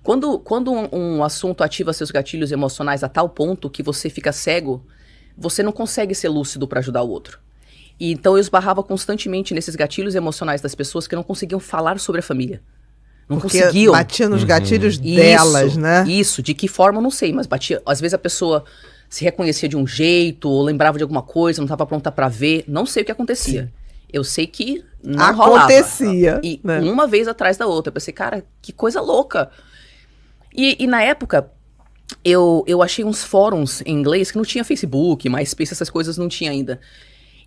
Quando um assunto ativa seus gatilhos emocionais a tal ponto que você fica cego, você não consegue ser lúcido para ajudar o outro. E então eu esbarrava constantemente nesses gatilhos emocionais das pessoas que não conseguiam falar sobre a família. Não Porque conseguiam. batia nos gatilhos delas, né? Isso, de que forma eu não sei, mas batia. Às vezes a pessoa se reconhecia de um jeito, ou lembrava de alguma coisa, não estava pronta para ver. Não sei o que acontecia. Sim. Eu sei que não acontecia, rolava. E né? uma vez atrás da outra. Eu pensei, cara, que coisa louca. E na época, eu achei uns fóruns em inglês que não tinha Facebook, MySpace, essas coisas não tinha ainda.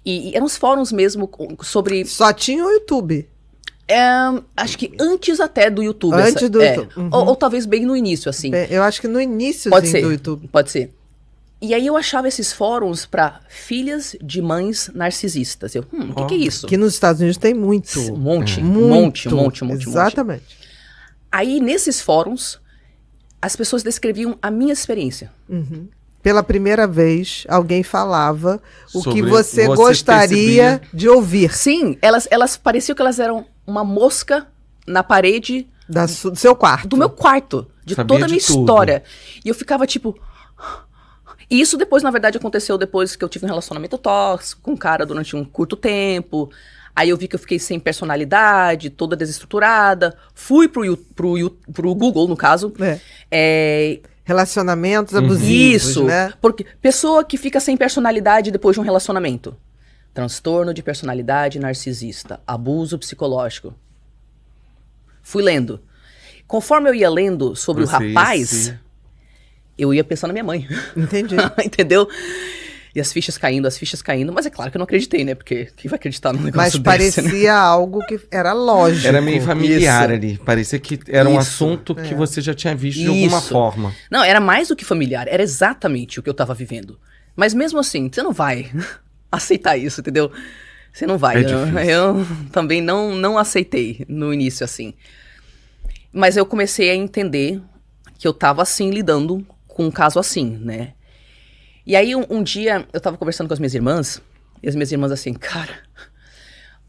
E eram uns fóruns mesmo sobre... Só tinha o YouTube. Acho que antes até do YouTube. Antes do YouTube. Uhum. Ou talvez bem no início, assim. Eu acho que no início do YouTube. Pode ser. E aí eu achava esses fóruns para filhas de mães narcisistas. Eu, o que é isso? Que nos Estados Unidos tem muito. Um monte. Exatamente. Aí nesses fóruns, as pessoas descreviam a minha experiência. Uhum. Pela primeira vez, alguém falava o que você gostaria de ouvir. Sim, elas pareciam que elas eram uma mosca na parede... Do seu quarto. Do meu quarto. De toda a minha história. E eu ficava tipo... E isso depois, na verdade, aconteceu depois que eu tive um relacionamento tóxico com um cara durante um curto tempo. Aí eu vi que eu fiquei sem personalidade, toda desestruturada. Fui pro Google, no caso. Relacionamentos abusivos, isso, né? Porque pessoa que fica sem personalidade depois de um relacionamento. Transtorno de personalidade narcisista. Abuso psicológico. Fui lendo. Conforme eu ia lendo sobre o rapaz... Eu ia pensando na minha mãe. Entendi. Entendeu? E as fichas caindo. Mas é claro que eu não acreditei, né? Porque quem vai acreditar num negócio desse, parecia algo que era lógico. Era meio familiar ali. Parecia que era um assunto que você já tinha visto de alguma forma. Não, era mais do que familiar. Era exatamente o que eu tava vivendo. Mas mesmo assim, você não vai aceitar isso, entendeu? Você não vai. Eu também não aceitei no início, assim. Mas eu comecei a entender que eu tava, assim, lidando com um caso assim, né? E aí, um dia, eu tava conversando com as minhas irmãs, e as minhas irmãs assim, cara,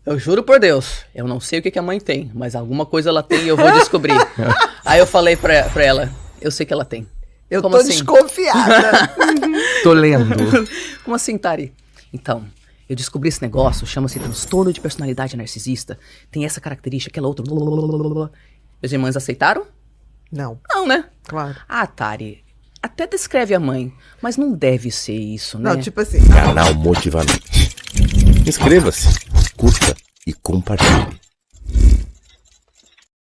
eu juro por Deus, eu não sei o que a mãe tem, mas alguma coisa ela tem e eu vou descobrir. Aí eu falei pra ela, eu sei que ela tem. Eu tô assim? Desconfiada. Tô lendo. Como assim, Tari? Então, eu descobri esse negócio, chama-se transtorno de personalidade narcisista, tem essa característica, aquela outra... As irmãs aceitaram? Não. Não, né? Claro. Ah, Tari, até descreve a mãe, mas não deve ser isso, né? Não, tipo assim... Canal Motivamente. Inscreva-se, curta e compartilhe.